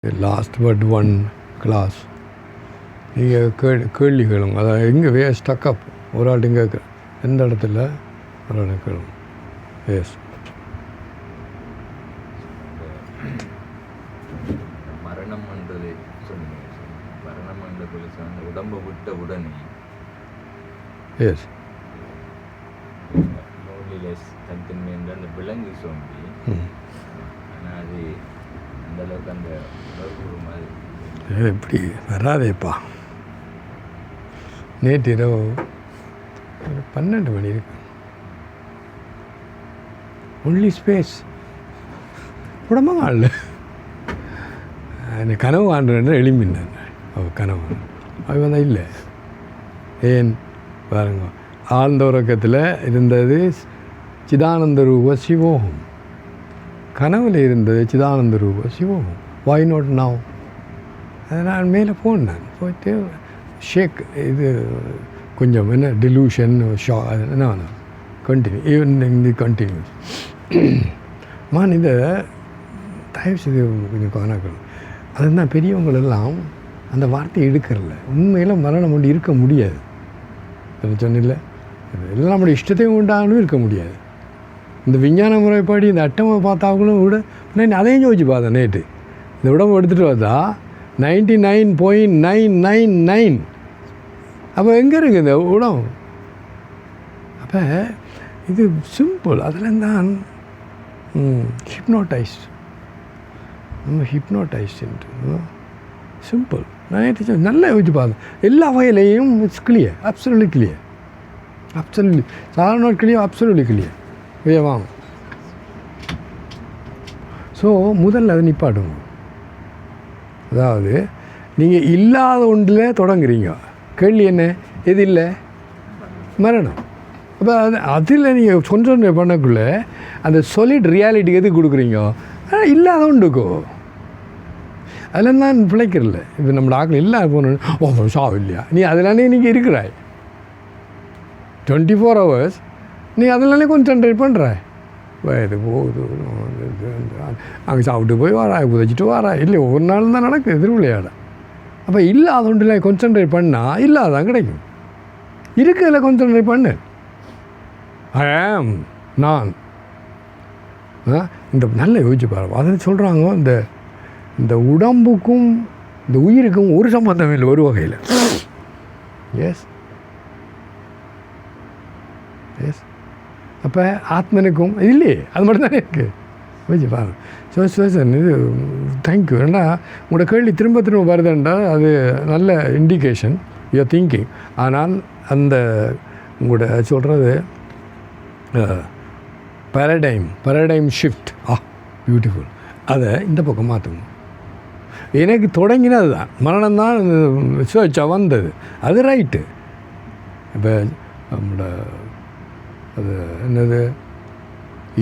Last but one class நீங்கள் கேள்வி கேளுங்க. அதான் எங்கே ஸ்டக்கப் ஒரு ஆள் இங்கே எந்த இடத்துல ஒரு ஆள் கேளுங்க. எஸ் மரணம் என்றது சொன்னீங்க. மரணம் என்ற அந்த உடம்பை விட்ட உடனே எஸ் லோன்லினஸ் தனித்தன்மை என்ற அந்த விலங்கு சோம்பி. ஆனால் அது அந்த அளவுக்கு அந்த உணர்வு மாதிரி எப்படி வராதேப்பா. நேற்று இரவு ஒரு 12 மணி இருக்கு. ஒன்லி ஸ்பேஸ் உடம்பு காணல. அந்த கனவு காண்றேன் எளிமின்னாங்க. அவள் கனவு அது வந்தால் இல்லை. ஏன் பாருங்க, ஆழ்ந்த உறக்கத்தில் இருந்தது சிதானந்த ரூப சிவோகம், கனவில் இருந்தது சிதானந்த ரூப சிவோகம். வாய் நோட் நாவ். அதை நான் மேலே போனேன். போயிட்டு ஷேக் இது கொஞ்சம் என்ன டிலூஷன் ஷா என்ன கண்டினியூ ஈவன் இந்த கண்டினியூஸ். மான் இதை தயவு செய்து கொஞ்சம் காணக்கணும். அதுதான் பெரியவங்களெல்லாம் அந்த வார்த்தையை எடுக்கிறல. உண்மையில் மரணம் ஒன்று இருக்க முடியாது. சொன்னில்ல, எல்லாம் நம்முடைய இஷ்டத்தையும் உண்டாகணும் இருக்க முடியாது. இந்த விஞ்ஞான முறைப்படி இந்த அட்டமை பார்த்தாங்களும் விட நான் அதையும் யோசிச்சு பார்த்தேன். நேற்று இந்த உடம்பு எடுத்துகிட்டு பார்த்தா 99.999. அப்போ எங்கே இருக்குது இந்த உடம்பு? அப்போ இது சிம்பிள். அதில் தான் ஹிப்னோடைஸ்ட். நம்ம ஹிப்னோடைஸ்டு சிம்பிள். நான் நேற்று நல்லா யோசிச்சு பார்த்தேன். எல்லா வகையிலையும் it's clear, absolutely clear, absolutely சாதாரண கிளியர், அப்சல்யூட்லி கிளியர். வாங்க. ஸோ முதல்ல அதை நிப்பாட்டுங்க. அதாவது நீங்கள் இல்லாத ஒன்றில் தொடங்குறீங்க. கேள்வி என்ன? எது இல்லை? மரணம். அப்போ அதில் நீங்கள் கொஞ்சம் பண்ணக்குள்ளே அந்த சாலிட் ரியாலிட்டி எது கொடுக்குறீங்க? இல்லாத ஒன்றுக்கோ அதில் தான் பிழைக்கிறல. இப்போ நம்ம ஆக்கள் இல்லாத போனோம் சாவு இல்லையா, நீ அதிலானே நீங்கள் இருக்கிறாய் 24 hours. நீ அதிலானே கான்சன்ட்ரேட் பண்ணுற. வயது போகுது, அங்கே சாப்பிட்டு போய் வாராய், புதைச்சிட்டு வாராய். இல்லை ஒவ்வொரு நாளும் தான் நடக்குது திருவிளையாட. அப்போ இல்லாத ஒன்றில் கான்சன்ட்ரேட் பண்ணால் இல்லாதான் கிடைக்கும். இருக்கிறதுல கான்சன்ட்ரேட் பண்ணு. ஐ ஆம் நான். இந்த நல்ல யோசிச்சு பாருங்க. அதை சொல்கிறாங்க, இந்த உடம்புக்கும் இந்த உயிருக்கும் ஒரு சம்பந்தம் இல்லை ஒரு வகையில். எஸ் எஸ் அப்போ ஆத்மனுக்கும் இல்லையே, அது மட்டும் தானே இருக்குது. யோசிச்சு பாருங்க. சார் இது தேங்க்யூ. ஏன்னா உங்களோட கேள்வி திரும்ப திரும்ப வருதுன்றா அது நல்ல இண்டிகேஷன் யூஆர் திங்கிங். ஆனால் அந்த உங்களோட சொல்கிறது பேரடைம் ஷிஃப்ட் பியூட்டிஃபுல். அதை இந்த பக்கம் மாற்றணும். எனக்கு தொடங்கினது தான் மரணம் தான் சுழற்சா வந்தது. அது ரைட்டு. இப்போ நம்மளோட அது என்னது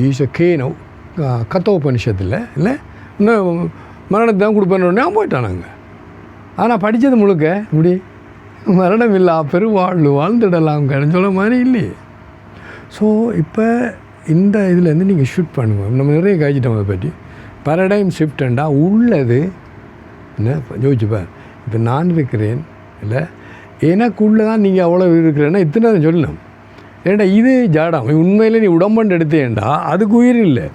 ஈஸ கேனோ கத்தோபனிஷத்தில் இல்லை இன்னும் மரணத்தை தான் கொடுப்பேன்னு போயிட்டானாங்க. ஆனால் படித்தது முழுக்க இப்படி மரணம் இல்லா பெருவாழ்வு வாழ்ந்துடலாம் சொல்ல மாதிரி இல்லையே. ஸோ இப்போ இந்த இதுலேருந்து நீங்கள் ஷூட் பண்ணுவோம். நம்ம நிறைய காய்ச்சிட்டோம் அதை பற்றி. பேரடைம் ஷிஃப்டண்டா உள்ளது என்ன யோசிச்சுப்பார். இப்போ நான் இருக்கிறேன் இல்லை, எனக்குள்ளே தான் நீங்கள் அவ்வளோ இருக்கிறேன்னா இத்தனை சொல்லணும். ஏன்டா இது ஜாடம். உண்மையில் நீ உடம்பண்டு எடுத்தேன்டா அதுக்கு உயிர் இல்லை,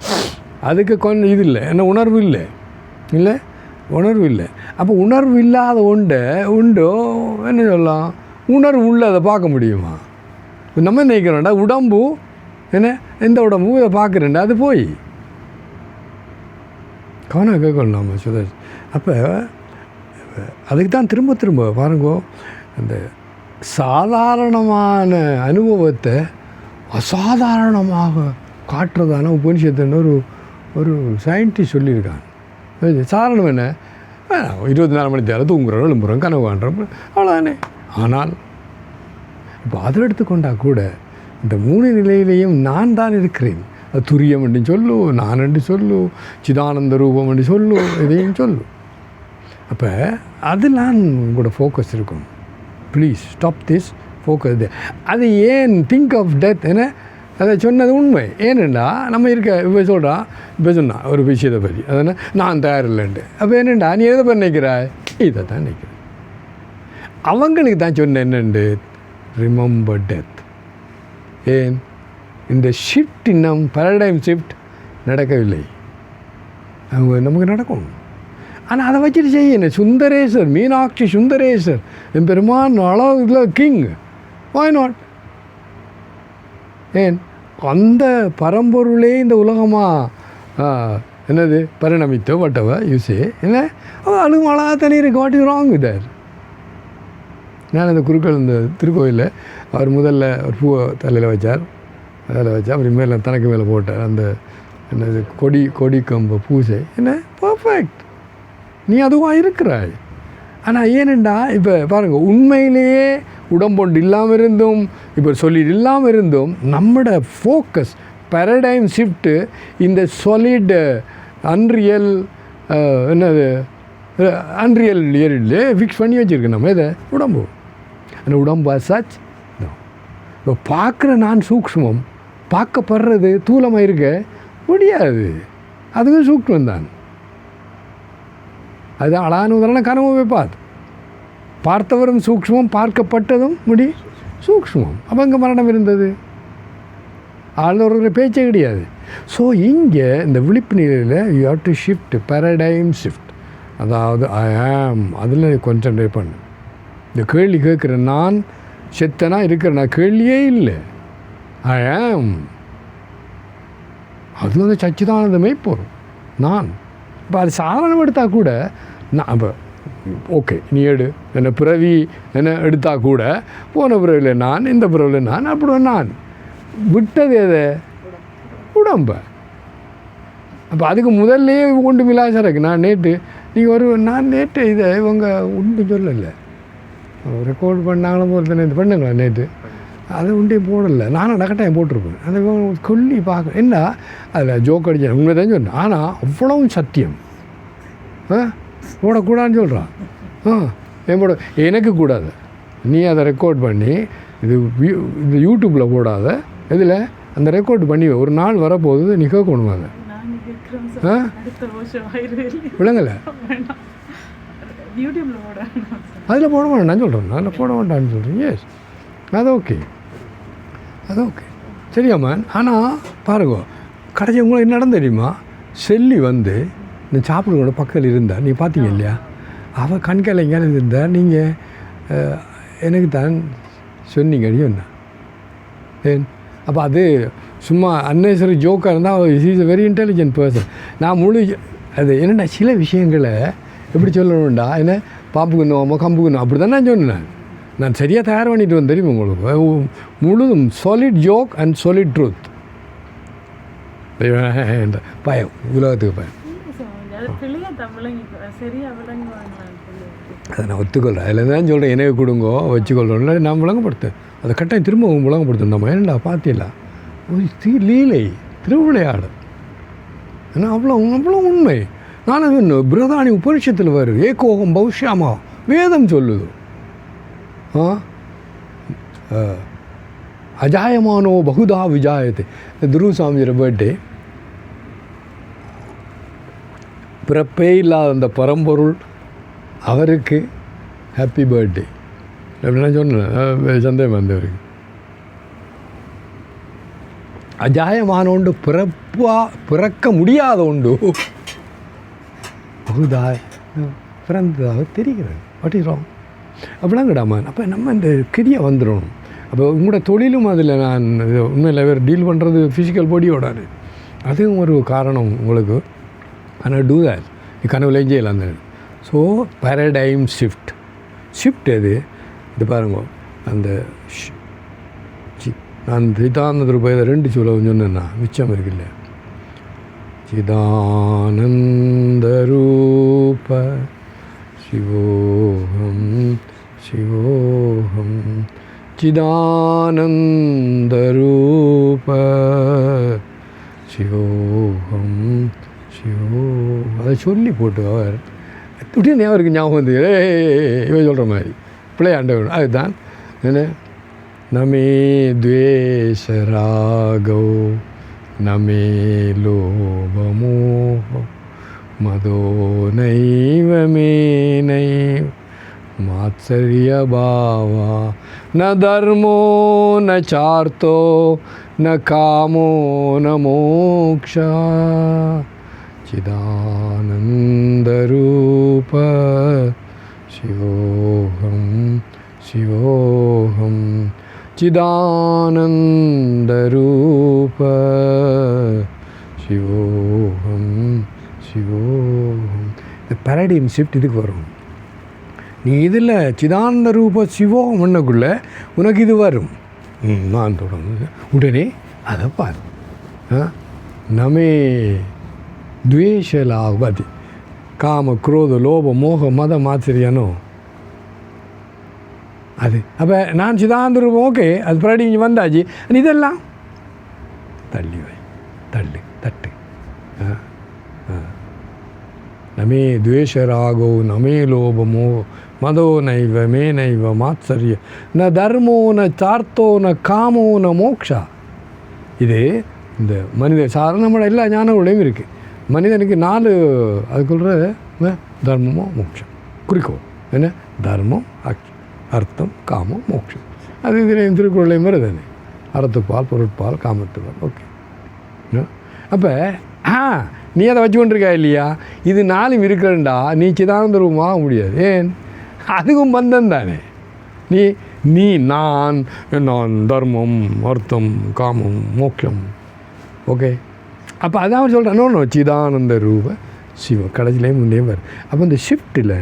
அதுக்கு கொஞ்சம் இது இல்லை, என்ன உணர்வு இல்லை, இல்லை உணர்வு இல்லை. அப்போ உணர்வு இல்லாத உண்டோ என்ன சொல்லலாம்? உணர்வு உள்ள அதை பார்க்க முடியுமா? நம்ம நினைக்கிறோம்டா உடம்பு என்ன, எந்த உடம்பு இதை பார்க்குறேன்டா, அது போய் கவனம் கேட்கணும் நம்ம சுதர்ஷ். அப்போ அதுக்கு தான் திரும்ப திரும்ப பாருங்கோ, அந்த சாதாரணமான அனுபவத்தை அசாதாரணமாக காட்டுறதான உபனிஷத்துன்னு ஒரு சயின்டிஸ்ட் சொல்லியிருக்காங்க. சாதாரணம் என்ன, 24 மணி நேரம் தூங்குறோம், எழும்புறோம், கனவு காண்றோம், அவ்வளோதானே. ஆனால் இப்போ அதில் எடுத்துக்கொண்டா கூட இந்த 3 நிலையிலையும் நான் தான் இருக்கிறேன். அது துரியம் என்று சொல்லு, நான் என்று சொல்லு, சிதானந்த ரூபம் என்று சொல்லு, இதையும் சொல்லு. அப்போ அதெல்லாம் உங்களோட ஃபோக்கஸ் இருக்கும். Please stop this focus. அது ஏன் திங்க் ஆஃப் டெத் என்ன அதை சொன்னது உண்மை. ஏனெண்டா நம்ம இப்போ சொல்கிறான், இப்போ சொன்னான் ஒரு விஷயத்தை பற்றி, அதனால் நான் தயாரில்லைன்ட்டு. அப்போ என்னெண்டா நீ எதை பண்ண நிற்கிறாய்? இதை தான் நிற்கிறேன். அவங்களுக்கு தான் சொன்ன என்னண்டு, ரிமெம்பர் டெத். ஏன் இந்த ஷிஃப்ட் இன்னும் பேரடைம் ஷிஃப்ட் நடக்கவில்லை. அவங்க நமக்கு நடக்கும். ஆனால் அதை வச்சுட்டு செய்யணும். சுந்தரேசர், மீனாட்சி சுந்தரேசர் என் பெருமான் அளவில் கிங், வாய் நாட்? ஏன் அந்த பரம்பொருளே இந்த உலகமாக என்னது பரிணமித்தோ வட்டவ யூஸே என்ன அழுகும் அழகாக தனி இருக்கு. What is wrong with that? நான் அந்த குருக்கள் இந்த திருக்கோயிலில் அவர் முதல்ல ஒரு பூவை தலையில் வச்சார், அப்புறம் மேலே தனக்கு மேலே போட்டார் அந்த என்னது கொடி கம்பு பூசை. என்ன பர்ஃபெக்ட், நீ அதுவாக இருக்கிறாய். ஆனால் ஏனெண்டா இப்போ பாருங்கள், உண்மையிலேயே உடம்பொண்டு இல்லாமல் இருந்தும் இப்போ சொல்லிட்டு இல்லாமல் இருந்தும் நம்மளோட ஃபோக்கஸ் பேரடைம் ஷிஃப்ட்டு இந்த சாலிட் அன்ரியல் என்னது அன்ரியல் இயரிலே ஃபிக்ஸ் பண்ணி வச்சுருக்கு நம்ம இதை உடம்பு. அந்த உடம்பு அசாச் இப்போ பார்க்குற நான் சூக்ஷ்மம், பார்க்கப்படுறது தூளமாக இருக்க முடியாது, அதுவும் சூக்ஷ்மம் தான். அதுதான் அழகான உதாரணம் கனவு வைப்பாது. பார்த்தவரும் சூக்ஷ்மம், பார்க்கப்பட்டதும் சூக்ஷ்மம். அப்போ இங்கே மரணம் இருந்தது, ஆளுநர் பேச்சே கிடையாது. ஸோ இங்கே இந்த விழிப்பு நிலையில் you have to shift, paradigm shift. அதாவது ஐ ஆம், அதில் கான்சன்ட்ரேட் பண்ணு. இந்த கேள்வி கேட்குற நான் செத்தனா இருக்கிறேன், நான் கேள்வியே இல்லை, ஐ ஆம். அது வந்து சச்சிதானந்தமே போகிறோம் நான். இப்போ அது சாதனம் எடுத்தால் கூட நான் இப்போ ஓகே நீ எடு என்ன பிறவி என்ன எடுத்தால் கூட போன பிறவியில் நான், இந்த பிறவியில் நான், அப்படி நான் விட்டது எதை? உடம்ப. அப்போ அதுக்கு முதல்லையே கொண்டு மிலாசம் இருக்கு. நான் நேற்று இதை இவங்க உண்டு சொல்லலை, ரெக்கார்ட் பண்ணாங்களும் ஒருத்தனை இது பண்ணுங்களா நேற்று, அதை உண்டே போடலை. நானும் கட்டாயம் போட்டிருப்பேன். அந்த கொல்லி பார்க்க என்ன அதில் ஜோக் அடிச்சேன், உண்மை தான் சொன்னேன். ஆனால் அவ்வளவும் சத்தியம். போடக்கூடாதுன்னு சொல்கிறான். ஏன் போட? எனக்கு கூடாது. நீ அதை ரெக்கார்ட் பண்ணி இது யூடியூப்பில் போடாத, இதில் அந்த ரெக்கார்ட் பண்ணி ஒரு நாள் வரப்போகுது, நீ கேட்கணும். அதை விளங்கலை, அதில் போட வேண்டாம் நான் சொல்கிறேன், அதில் போட வேண்டாம்னு சொல்கிறேன். எஸ், அது ஓகே, அது ஓகே, சரியாம்மா. ஆனால் பாருங்க, கடைசி உங்களுக்கு என்ன நடந்து தெரியுமா? செல்லி வந்து இந்த சாப்பிடுவோட பக்கத்தில் இருந்தால் நீ பார்த்தீங்க இல்லையா, அவள் கண்கால எங்கேயாவது இருந்தால் நீங்கள் எனக்கு தான் சொன்னீங்க என்ன ஏன்? அப்போ அது சும்மா அன்னேசரி ஜோக்காக இருந்தால் is a very intelligent person. நான் அது என்னென்னா சில விஷயங்களை எப்படி சொல்லணும்டா, என்ன பாம்புக்குன்னு கம்புக்குன்னு அப்படி தான் நான் சொன்னேன். நான் சரியாக தயார் பண்ணிட்டு வந்து தெரியும் உங்களுக்கு, முழுதும் solid joke and solid truth. பயம், உலகத்துக்கு பயம். அதை நான் ஒத்துக்கொள்கிறேன். அதில் தான் சொல்கிறேன், எனக்கு கொடுங்கோ வச்சுக்கொள்கிறோம். இல்லை நான் விளங்கப்படுத்தேன், அதை கட்டாயம் திரும்ப விளங்கப்படுத்தணும். நம்ம ஏன்டா பார்த்தீங்களா லீலை திருவிளையாடு, ஏன்னா அவ்வளோ உண்மை. நான் இன்னும் பிரதானி உபனிஷத்தில் வருது, ஏகோகம் பௌஷ்யாமா வேதம் சொல்லுது. அஜாயமானோ பகுதா விஜாயத்தை. துருவசாமியோட பர்த்டே, பிறப்பே இல்லாத அந்த பரம்பொருள் அவருக்கு ஹாப்பி பர்த்டே அப்படின்னா சொன்னேன். சந்தேகம் வந்தவருக்கு அஜாயமானோண்டு பிறக்க முடியாத உண்டு பகுதாய் பிறந்ததாக தெரிகிறது. What is wrong? அப்படிலாம் கிடாமன். அப்போ நம்ம இந்த கிரியை வந்துடணும். அப்போ உங்களோட தொழிலும் அதில் நான் உண்மையில் வேறு டீல் பண்ணுறது ஃபிசிக்கல் பாடியோடாது, அதுவும் ஒரு காரணம் உங்களுக்கு. ஆனால் டூ தட், நீ கனவுலேயும் செய்யலாம். அந்த ஸோ பேரடைம் ஷிஃப்ட் எது? இது பாருங்க, அந்த நான் சிதானந்த ரூபாய் 2 சொல்ல சொன்னேன்னா மிச்சம் இருக்குல்ல. சிதானந்த ரூப சிவோகம் சிவோகம் சிதானந்த ரூப சிவோகம் சிவோ. அதை சொல்லி போட்டு அவர் திடீர்னு அவருக்கு ஞாபகம் வந்து இவன் சொல்கிற மாதிரி பிள்ளையாண்டவன். அதுதான் என்ன நமே துவேஷராகோ நமே லோபமோஹோ மதோ நைவ மே நைவ மாத்சர்யபாவா ந தர்மோ ந சார்த்தோ ந காமோ ந மோக்ஷா சிதானந்தரூப சிவோகம் சிவோகம் சிதானந்தரூப சிவோகம் சிவோகம். இந்த பேரடைம் ஷிஃப்ட் இதுக்கு வரும். நீ இதில் சிதானந்த ரூப சிவோகம் பண்ணக்குள்ளே உனக்கு இது வரும். நான் தொடங்க உடனே அதை பாரு. நமே துவேஷலாபதி காம குரோத லோப மோக மத மாத்திரியானோ அது. அப்போ நான் சிதானந்த ரூபம் ஓகே, அது பின்னாடி இங்கே வந்தாச்சு. இதெல்லாம் தள்ளி வை, தள்ளு, தட்டு. நமே துவேஷராகோ நமே லோபமோ மதோ நைவ மே நைவ மாத்சரிய ந தர்மோ ந சார்த்தோ ந காமோ ந மோக்ஷா. இது இந்த மனித சாதாரண நம்மளோட எல்லா ஞானங்களையும் இருக்குது. மனிதனுக்கு 4 அதுக்குள்ள தர்மமோ மோட்சம் குறிக்கோள். என்ன தர்மம், அர்த்தம், காமம், மோட்சம். அது இதில் திருக்குறளையும் வருது. அறத்துப்பால், பொருட்பால், காமத்துப்பால். ஓகே. அப்போ நீ அதை வச்சு கொண்டிருக்கா இல்லையா? இது 4 இருக்கிறண்டா நீ சிதானந்த ரூபமாக முடியாது. ஏன்? அதுக்கும் பந்தம் தானே. நீ நான் தர்மம், அர்த்தம், காமம், மோட்சம். ஓகே. அப்போ அதான் அவர் சொல்கிறேன். சிதானந்த ரூப சிவம் கடைசியிலேயும் முன்னேயும் வரும். அப்போ இந்த ஷிஃப்ட்டில்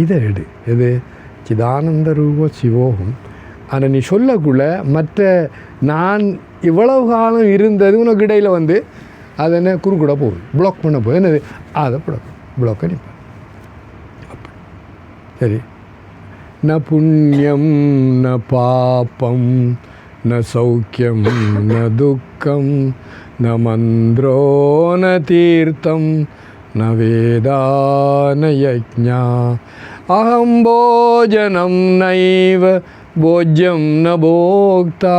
இதை எடு. எது? சிதானந்த ரூப சிவோகம். ஆனால் நீ சொல்லக்குள்ள மற்ற நான் இவ்வளவு காலம் இருந்தது உனக்கு இடையில் வந்து அதை என்ன குறுக்கூட போகுது, பிளாக் பண்ண போகுது. என்னது? அதை பிளாக் அடிப்பேன். அப்போ சரி. ந புண்ணியம் ந பாப்பம் ந சௌக்கியம் ந துக்கம் ந மந்திரோ ந தீர்த்தம் ந வேதா ந யஜ்ஞா அஹம் போஜனம் நைவ போஜ்யம் ந போக்தா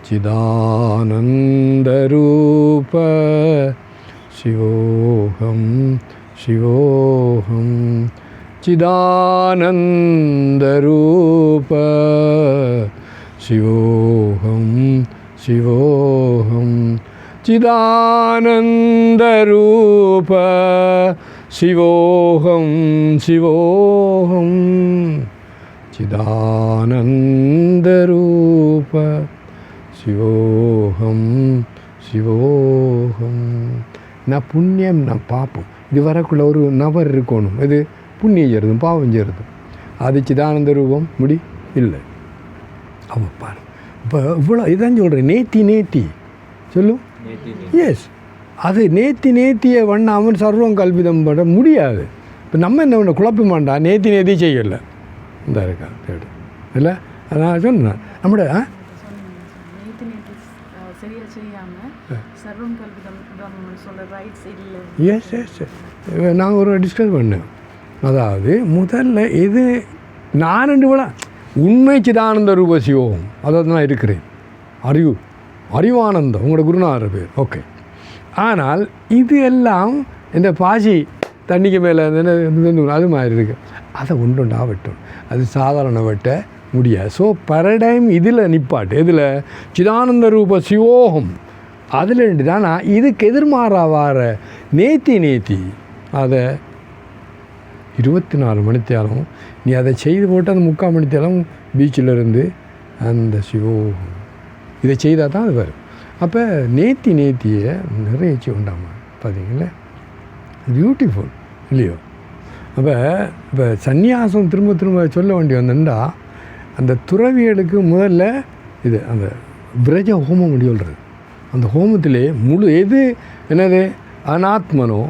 சிதானந்தரூப சிவோகம் சிவோகம் சிதானந்தரூப சிவோகம் சிவோகம் சிதானந்தரூப சிவோகம் சிவோகம் சிதானந்தரூப சிவோகம் சிவோகம். நான் புண்ணியம் நான் பாப்போம். இது வரக்குள்ள ஒரு நபர் இருக்கணும். இது புண்ணியம் சேருதும் பாவம் சேருதும். அது சிதானந்த ரூபம் முடி இல்லை. அவன் பாரு. இப்போ இவ்வளோ இதான் சொல்கிறேன். நேத்தி சொல்லும். எஸ், அது நேத்தியை அவன் சர்வம் கல்பிதம் பண்ண முடியாது. இப்போ நம்ம என்ன பண்ண குழப்பமாண்டா? நேத்தி செய்யலை இந்த இருக்கா தேடு இல்லை. அதான் சொன்னேன் நம்மட எஸ் எஸ் நாங்கள் ஒரு டிஸ்கஸ் பண்ணேன். அதாவது முதல்ல இது நான் 2 விழா உண்மை சிதானந்த ரூப சிவோகம் அதாவது நான் இருக்கிறேன். அறிவானந்தம் உங்களோட குருநாதர் பேர். ஓகே. ஆனால் இது எல்லாம் இந்த பாசி தண்ணிக்கு மேலே அது மாதிரி இருக்குது. அதை ஒன்றுண்டா வெட்டும். அது சாதாரண வெட்ட முடியாது. ஸோ பரடைம் இதில் நிப்பாட்டு. எதில்? சிதானந்த ரூப சிவோகம். அதில் தானா இதுக்கு எதிர்மாறாவார நேத்தி அதை 24 மணித்தேரம் நீ அதை செய்து போட்டு அந்த 3/4 மணித்தேரம் பீச்சில் இருந்து அந்த சிவோகம் இதை செய்தால் தான் அது வரும். அப்போ நேத்தியை நிறைய உண்டாமா பார்த்தீங்களா? பியூட்டிஃபுல் இல்லையோ? அப்போ இப்போ சந்நியாசம் திரும்ப சொல்ல வேண்டி வந்தா அந்த துறவிகளுக்கு முதல்ல இது அந்த விரஜ ஹோமம் அப்படி சொல்கிறது. அந்த ஹோமத்திலே முழு எது என்னது அனாத்மனோ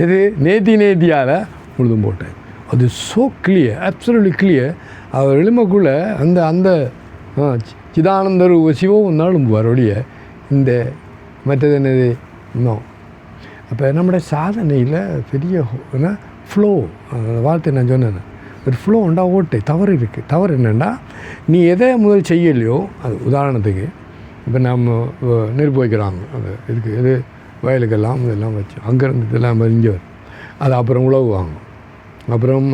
எது நேத்தியால் முழுதும் போட்டேன். அது ஸோ கிளியர், அப்சல்யூட்லி கிளியர். அவர் எளிமைக்குள்ளே அந்த சிதானந்தர் சிவம் நாளும்புவார் ஒழிய இந்த மற்றது என்னது இன்னும். அப்போ நம்முடைய சாதனையில் பெரிய என்ன ஃப்ளோ, அந்த வார்த்தை நான் சொன்னேன், ஒரு ஃப்ளோ உண்டா ஓட்டு தவறு இருக்குது. தவறு என்னென்னா நீ எதை முதல் செய்யலையோ, அது உதாரணத்துக்கு இப்போ நம்ம நெருப்பு வைக்கிறாங்க அந்த இதுக்கு எது வயலுக்கெல்லாம் இதெல்லாம் வச்சு அங்கேருந்து இதெல்லாம் இங்கே வரும். அது அப்புறம் உழவுவாங்க, அப்புறம்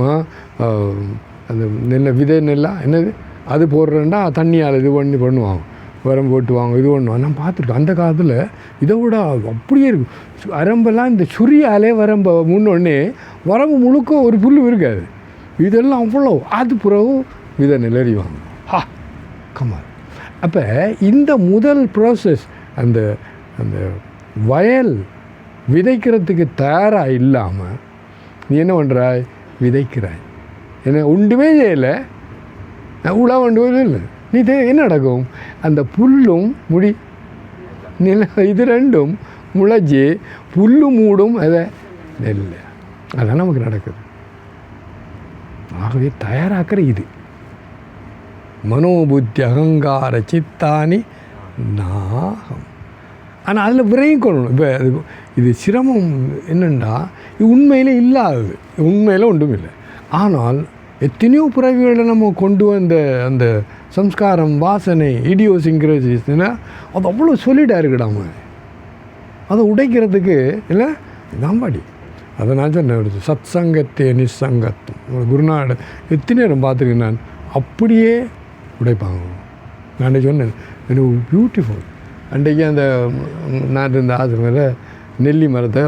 அந்த விதை நெல்லாம் என்னது அது போடுறேன்டா தண்ணியால் இது பண்ணுவாங்க, உரம் போட்டுவாங்க, இது பண்ணுவாங்க. நான் பார்த்துருக்கேன் அந்த காலத்தில் இதை விட அப்படியே இருக்கும். வரம்பெல்லாம் இந்த சுரியாலே வரம்ப முன்னொன்னே வரம்பு முழுக்க ஒரு புல் இருக்காது, இதெல்லாம் அவ்வளோ. அது பிறகு விதை நெல்லறிவாங்க. கமால். அப்போ இந்த முதல் ப்ராசஸ் அந்த அந்த வயல் விதைக்கிறதுக்கு தயாராக இல்லாமல் நீ என்ன பண்ணுறாய், விதைக்கிறாய். என்ன ஒன்றுமே செய்யலை, உழவு ஒன்றுமே இல்லை. நீ என்ன நடக்கும், அந்த புல்லும் முடி இது ரெண்டும் முளைச்சி புல்லு மூடும் அதை நெல். அதான் நமக்கு நடக்குது. ஆகவே தயாராக்கிற இது மனோபுத்தி அகங்கார சித்தானி நாகம். ஆனால் அதில் விரையும் கொள்ளணும். இப்போ இது சிரமம் என்னென்னா இது உண்மையில் இல்லாதது, உண்மையில் ஒன்றும் இல்லை. ஆனால் எத்தனையோ பிறவிகளை நம்ம கொண்டு வந்த அந்த சம்ஸ்காரம், வாசனை, இடியோசிங்கிறதுனா அது அவ்வளோ சொல்லிடாக இருக்குடாம, அதை உடைக்கிறதுக்கு இல்லை தாம்பாடி. அதை நான் சொன்னேன், சத் சங்கத்தே நிசங்கத்தும் குருநாடு எத்தனை நேரம் பார்த்துருக்கேன் நான். அப்படியே உடைப்பாங்க. நான் சொன்னேன் எனக்கு பியூட்டிஃபுல். அன்றைக்கி அந்த நான் இருந்த ஆசிரமில் நெல்லி மரத்தை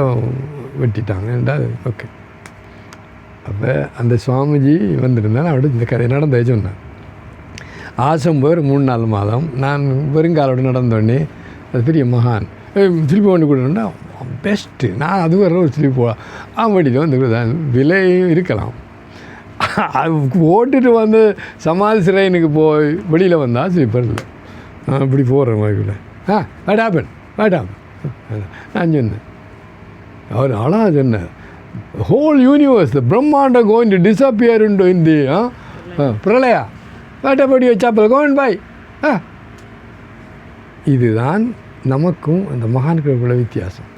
வெட்டிட்டாங்க என்றால் ஓகே. அப்போ அந்த சுவாமிஜி வந்திருந்தேன், அவட இந்த கதை நடந்தே சொன்னேன். ஆசம்பர் 3-4 மாதம் நான் வெறுங்காலோடு நடந்தோடனே அது பெரிய மகான் திருப்பி கொண்டு கொடுன்னா பெஸ்ட்டு. நான் அது வர ஒரு திருப்பி போகலாம் வண்டியில் வந்து விலை இருக்கலாம். ஓட்டுட்டு வந்து சமாதி சிறைனுக்கு போய் வெளியில் வந்தால் ஸ்லீப்பர் இல்லை. நான் இப்படி போடுறேன் வாய்ப்பில். வேடாப்பன் நான் சொன்னேன். அவர் அழகாக சொன்னார், whole universe, the Brahmanda going to disappear into in the Pralaya. What about your chapel? Go and buy. இதுதான் நமக்கும் அந்த மகான்களுக்குள்ள வித்தியாசம்.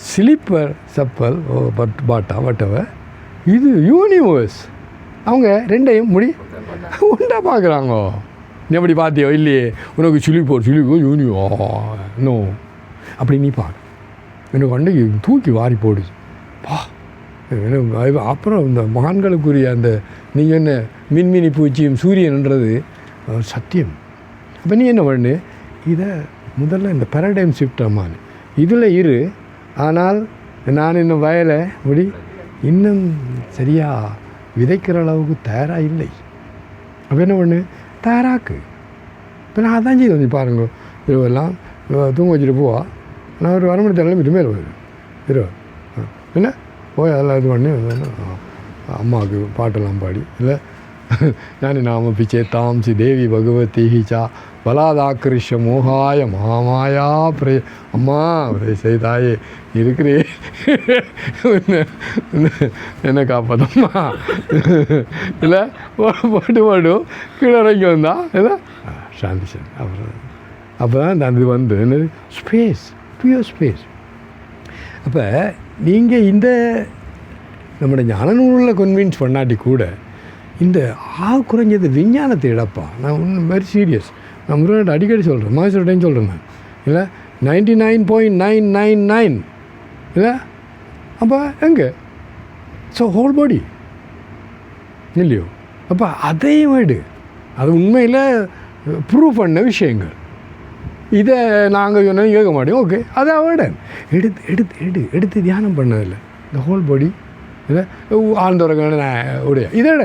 ஸ்லீப்பர் சப்பல் பாட்டா வட்டவர், இது யூனிவர்ஸ். அவங்க ரெண்டையும் உண்டா பார்க்குறாங்க. நீ எப்படி பார்த்தியோ இல்லையே, உனக்கு சுழிப்போ யூனிவோ நோ அப்படி நீ பாரு. எனக்கு அன்றைக்கி தூக்கி வாரி போடுச்சு பா. அப்புறம் இந்த மகான்களுக்குரிய அந்த நீங்கள் என்ன மின்மினி பூச்சியும் சூரியன்ன்றது சத்தியம். அப்போ நீ என்ன பண்ணு, இதை முதல்ல இந்த பேரடைம் ஷிஃப்ட் அம்மான் இதில் இரு. ஆனால் நான் இன்னும் வயலை இன்னும் சரியாக விதைக்கிற அளவுக்கு தயாராக இல்லை. அப்போ என்ன பண்ணு, தயாராக்கு. இப்போ நான் அதான் செய்து வந்து பாருங்க, இரவெல்லாம் தூங்க வச்சுட்டு போவா. நான் ஒரு 1 மணி நேரம் இது மேலே போயிடும் இரவு என்ன போய் அதெல்லாம் இது பண்ணி அம்மாவுக்கு பாட்டெல்லாம் பாடி இல்லை ஞானி நாம பிச்சே தாம்சி தேவி பகவதி ஹிச்சா பலாதாக்கிருஷ மோகாய மகாமாயா பிரே அம்மா பிரே செய்தாயே இருக்கிறே என்ன காப்பாதம்மா இல்லை போட்டு கீழே இறங்கி வந்தா இல்லை சாந்தி. அப்புறம் அப்போ தான் அது வந்து என்னது ஸ்பேஸ், பியூர் ஸ்பேஸ். அப்போ நீங்கள் இந்த நம்முடைய ஞான நூலில் கன்வின்ஸ் பண்ணாட்டி கூட இந்த குறைஞ்சது விஞ்ஞானத்தை இழப்பா. நான் ஒன்றும் வெரி சீரியஸ். நான் முருகன் அடிக்கடி சொல்கிறேன், மாதம் டைம் சொல்கிறேன் நான் இல்லை 99.999 இல்லை. அப்போ எங்கே ஸோ ஹோல் பாடி இல்லையோ. அப்போ அதையும் விடு, அது உண்மையில் ப்ரூவ் பண்ண விஷயங்கள். இதை நாங்கள் சொன்னால் கேட்க மாட்டோம். ஓகே, அதை விட எடுத்து தியானம் பண்ணதில்லை. இந்த ஹோல் பாடி இல்லை ஆழ்ந்துறக்க உடைய இதோட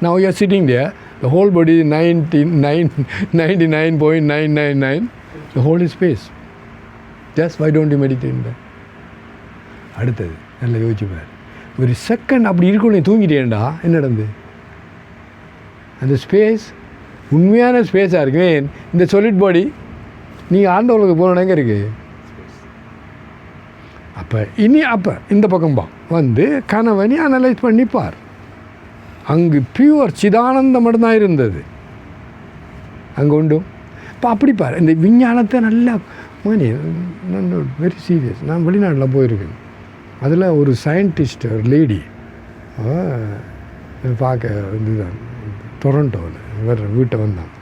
now you are sitting there, the whole body is 99.999, the whole is space. Just why don't you meditate in that? அடுத்தது நல்லா யோசிச்சுப்பார். ஒரு செகண்ட் அப்படி இருக்கணும், தூங்கிட்டேன்டா என்ன நடந்து அந்த ஸ்பேஸ் உண்மையான ஸ்பேஸாக இருக்கு. இந்த சாலிட் பாடி நீங்கள் ஆழ்ந்த உலகத்துக்கு போன எங்கே இருக்குது. அப்போ இந்த பக்கம் வந்து கனவை நீ அனலைஸ் பண்ணிப்பார். அங்கு பியூர் சிதானந்தம் மட்டும்தான் இருந்தது அங்கே உண்டும். இப்போ அப்படிப்பார் இந்த விஞ்ஞானத்தை நல்லா வெரி சீரியஸ். நான் வெளிநாட்டில் போயிருக்கேன். அதில் ஒரு சயின்டிஸ்ட், ஒரு லேடி பார்க்க இதுதான் டொரண்டோவில் வேறு வீட்டை வந்தான்.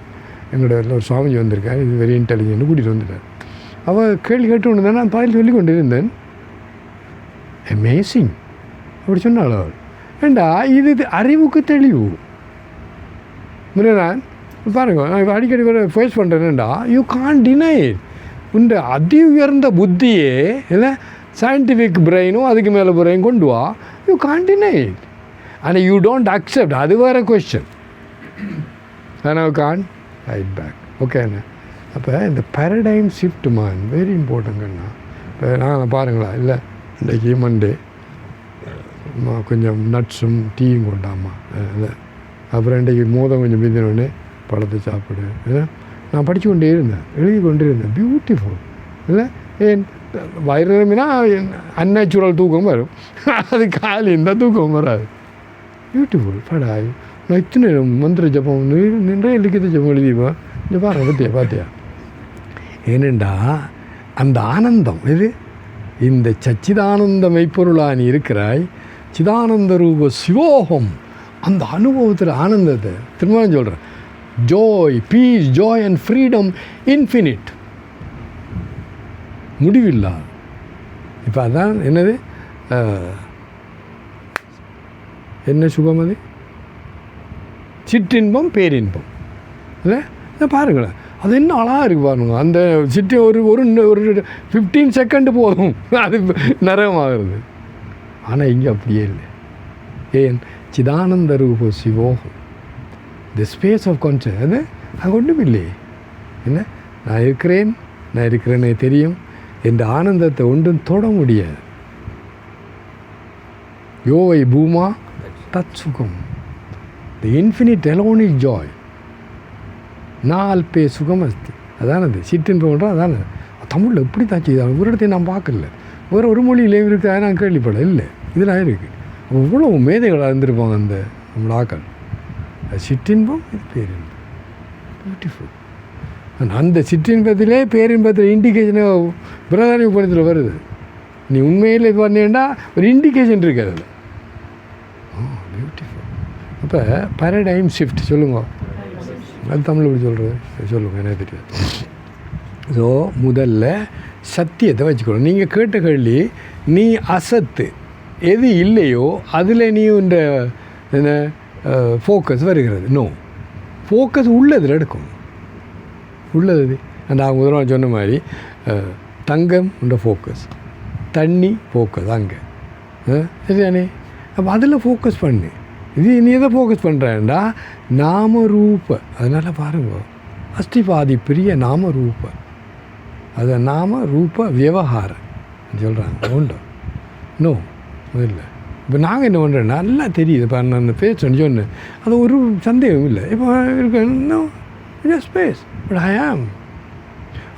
என்னோட ஒரு சுவாமிஜி வந்திருக்கேன், இது வெரி இன்டெலிஜென்ட் கூட்டிகிட்டு வந்துட்டார். அவள் கேள்வி கேட்டு கொண்டு நான் பாயில் சொல்லி கொண்டு இருந்தேன். அமேசிங் அப்படி சொன்னாள் அவள். ஏண்டா இது அறிவுக்கு தெளிவு முன்னான் பாருங்க. நான் இப்போ அடிக்கடி கூட ஃபேஸ் பண்ணுறேன்டா, யூ கான் டினை இந்த அதி உயர்ந்த புத்தியே இல்லை சயின்டிஃபிக் பிரெயினும் அதுக்கு மேலே பிரெயின் கொண்டு வா, யூ கான் டினை ஆனால் யூ டோன்ட் அக்செப்ட், அது வேறு கொஸ்டின். ஆனால் கான் ரைட் பேக் ஓகேண்ணா. அப்போ இந்த பேரடைம் ஷிஃப்ட் மேன் வெரி இம்பார்ட்டன்ட்ண்ணா. இப்போ நாங்கள் பாருங்களா இல்லை இன்றைக்கி மண்டே கொஞ்சம் நட்ஸும் டீயும் கொண்டாமா இல்லை, அப்புறம் இன்றைக்கி மோதம் கொஞ்சம் பிந்தினோடனே பழத்தை சாப்பிடு. இல்லை நான் படித்து கொண்டே இருந்தேன், எழுதி கொண்டே இருந்தேன். பியூட்டிஃபுல் இல்லை. ஏன் வயிறுனா அன்நேச்சுரல் தூக்கம் வரும், அது காலி இந்த தூக்கம் வராது. பியூட்டிஃபுல் படாய். நான் இத்தனை மந்திர ஜபம் நிறைய லிக்கித்த ஜபம் எழுதிப்பேன். இந்த பாருங்க பார்த்தியா ஏனெண்டா அந்த ஆனந்தம் இது இந்த சச்சிதானந்த மெய்ப்பொருளாக நீ இருக்கிறாய், சிதானந்த ரூப சிவோகம். அந்த அனுபவத்தில் ஆனந்தத்தை திரும்ப சொல்கிறேன். Joy, peace, joy and freedom infinite, முடிவில்லா. இப்போ அதான் என்னது என்ன சுகம் அது? சிற்றின்பம் பேரின்பம் இல்லை. இதை பாருங்களேன், அது என்ன அழகாக இருக்குது பாருங்க. அந்த சிட்டி ஒரு 15 செகண்டு போதும் அது நரகமாகிறது. ஆனால் இங்கே அப்படியே இல்லை. ஏன்? சிதானந்த ரூப சிவோகம், தி ஸ்பேஸ் ஆஃப் கான்ஷியஸ். அது அங்கே ஒன்றும் இல்லையே. என்ன நான் இருக்கிறேனே தெரியும் என்ற ஆனந்தத்தை ஒன்றும் தொட முடியாது. யோவை பூமா தத் சுகம், தி இன்ஃபினிட் அலோன் இஸ் ஜாய், நால்பே சுகம் அஸ்தி. அதானது சிற்றின்பம் பண்ணுறோம். அதானது தமிழில் எப்படி தான் செய்தாலும் ஒரு இடத்தையும் நான் பார்க்கல, வேறு ஒரு மொழியிலேயும் இருக்குது, நான் கேள்விப்பட இல்லை. இதெல்லாம் இருக்குது. இவ்வளோ மேதைகளாக இருந்திருப்பாங்க அந்த நம்மளோட ஆக்கள். சிற்றின்பம் இது பேரின்பம். பியூட்டிஃபுல். அந்த சிற்றின்பத்திலே பேரின்பத்தில் இண்டிகேஷனை பிரதான உபநிடத்தில் வருது. நீ உண்மையில் இது பண்ணேன்னா ஒரு இண்டிகேஷன் இருக்குது அதில். பியூட்டிஃபுல். அப்போ பேரடைம் ஷிஃப்ட் சொல்லுங்க, அது தமிழ் எப்படி சொல்கிறது சொல்லுங்கள், எனக்கு தெரியாது. ஸோ முதல்ல சத்தியத்தை வச்சுக்கணும். நீங்கள் கேட்ட கேள்வி, நீ அசத்து எது இல்லையோ அதில் நீ இந்த என்ன ஃபோக்கஸ் வருகிறது. நோ, ஃபோக்கஸ் உள்ளதில் எடுக்கும். உள்ளது அந்த அவங்க முதல்ல சொன்ன மாதிரி தங்கம் உண்ட ஃபோக்கஸ், தண்ணி ஃபோக்கஸ் அங்கே சரிதானே. அப்போ அதில் ஃபோக்கஸ் பண்ணு. இது நீ எதை ஃபோக்கஸ் பண்ணுறேன்டா நாம ரூப. அதனால் பாருங்க, அஸ்திபாதி பிரிய நாம ரூப, அது நாம ரூப விவகாரம் சொல்கிறாங்க. உண்டு நோ இல்லை. இப்போ நாங்கள் என்ன பண்ணுறோம் நல்லா தெரியுது. இப்போ நான் பேசுன்னு சொன்னேன், அது ஒரு சந்தேகம் இல்லை. இப்போ இருக்கு இன்னும் ஸ்பேஸ் பட் ஐ ஆம்.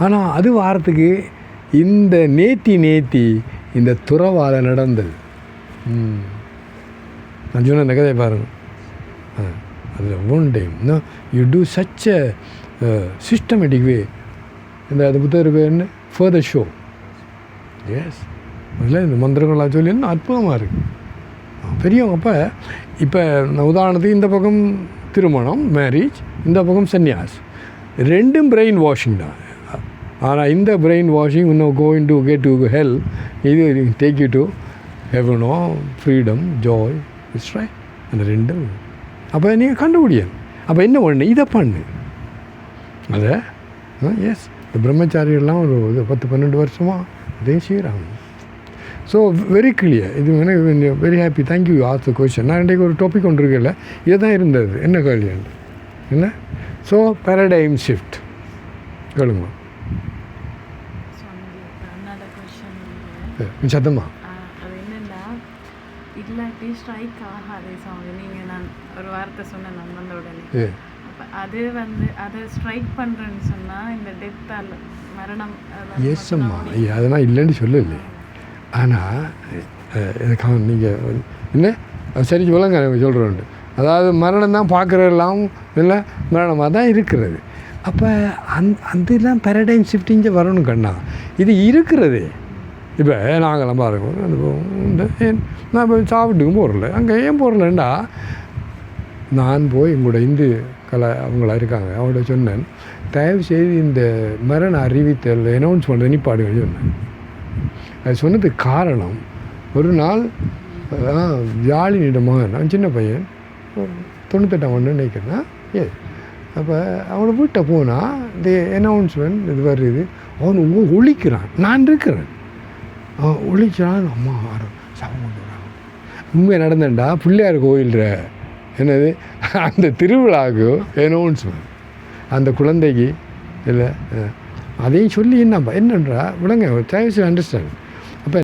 ஆனால் அது வாரத்துக்கு இந்த நேத்தி இந்த துறவால் நடந்தது. நான் சொன்ன அந்த கதையை பாருங்கள். அதில் one time you do such a systematic way. இந்த அது புத்தர் பேர் என்ன, ஃபர்தர் ஷோ. எஸ், அதில் இந்த மந்திரங்களாக சொல்லி இன்னும் அற்புதமாக இருக்குது பெரியவங்க. அப்போ இப்போ நான் உதாரணத்துக்கு இந்த பக்கம் திருமணம் மேரேஜ், இந்த பக்கம் சன்னியாஸ், ரெண்டும் பிரெயின் வாஷிங் தான். ஆனால் இந்த பிரெயின் வாஷிங் இன்னும் going to get to hell, இது டேக் யூ டு ஹெவனோ ஃப்ரீடம் ஜாய் இட்ஸ் ரைட். அந்த ரெண்டும் அப்போ நீங்கள் கண்டுபிடியணும். அப்போ என்ன பண்ணு, இதை பண்ணு. அதை எஸ், இந்த பிரம்மச்சாரியெல்லாம் ஒரு 10-12 வருஷமாக அதே செய்கிறாங்க. So very clear. இது எனக்கு very happy. Thank you as the question. நான் இன்றைக்கு ஒரு டாபிக் ஒன்று இருக்குல்ல, இதை தான் இருந்தது. என்ன கேள்வி என்ன? ஸோ பேரடைம் ஷிஃப்ட் கேளுங்க சத்தமா. அது என்னென்னா இல்லாட்டி ஸ்ட்ரைக் ஆகாது சாமி. நீங்கள் நான் ஒரு வார்த்தை சொன்னேன் நான் வந்த உடனே. அப்போ அது அதை ஸ்ட்ரைக் பண்ணுறேன்னு சொன்னால் இந்த டெத்தால் மரணம். எஸ் அம்மா, அதெல்லாம் இல்லைன்னு சொல்லலை. ஆனால் நீங்கள் என்ன சரி சொல்லுங்க சொல்கிறோண்டு. அதாவது மரணம் தான் பார்க்குறதெல்லாம் இல்லை, மரணமாக தான் இருக்கிறது. அப்போ அதெல்லாம் பேரடைம் ஷிஃப்டிங்க வரணும் கண்ணா. இது இருக்கிறது. இப்போ நாங்கள்லாம் பாருங்க, நான் இப்போ சாப்பிட்டுக்கும் போகிறல, அங்கே ஏன் போகிறலண்டா நான் போய் உங்களோட இந்து கலை அவங்களா இருக்காங்க அவங்களோட சொன்னேன், தயவு செய்து இந்த மரண அறிவித்தல் அனௌன்ஸ் பண்ணுறது நிப்பாடுங்கன்னு சொன்னேன். அது சொன்னதுக்கு காரணம், ஒரு நாள் யாழினிட மகன், அவன் சின்ன பையன், 98ஆம் ஆண்டு நினைக்கிறேன்னா, அப்போ அவனை வீட்டை போனால் இந்த அனௌன்ஸ்மெண்ட் இது வருது, அவன் ஒழிக்கிறான், நான் இருக்கிறேன், அவன் ஒழிக்கிறான், அம்மா சவம் கொண்டு வரான். உண்மையாக நடந்தேன்டா பிள்ளையார் கோயில்ற என்னது அந்த திருவிழாவுக்கு அனௌன்ஸ்மெண்ட் அந்த குழந்தைக்கு இல்லை அதையும் சொல்லி என்னப்பா என்னன்றா விளங்க தயவுசெய்து அண்டர்ஸ்டாண்ட்.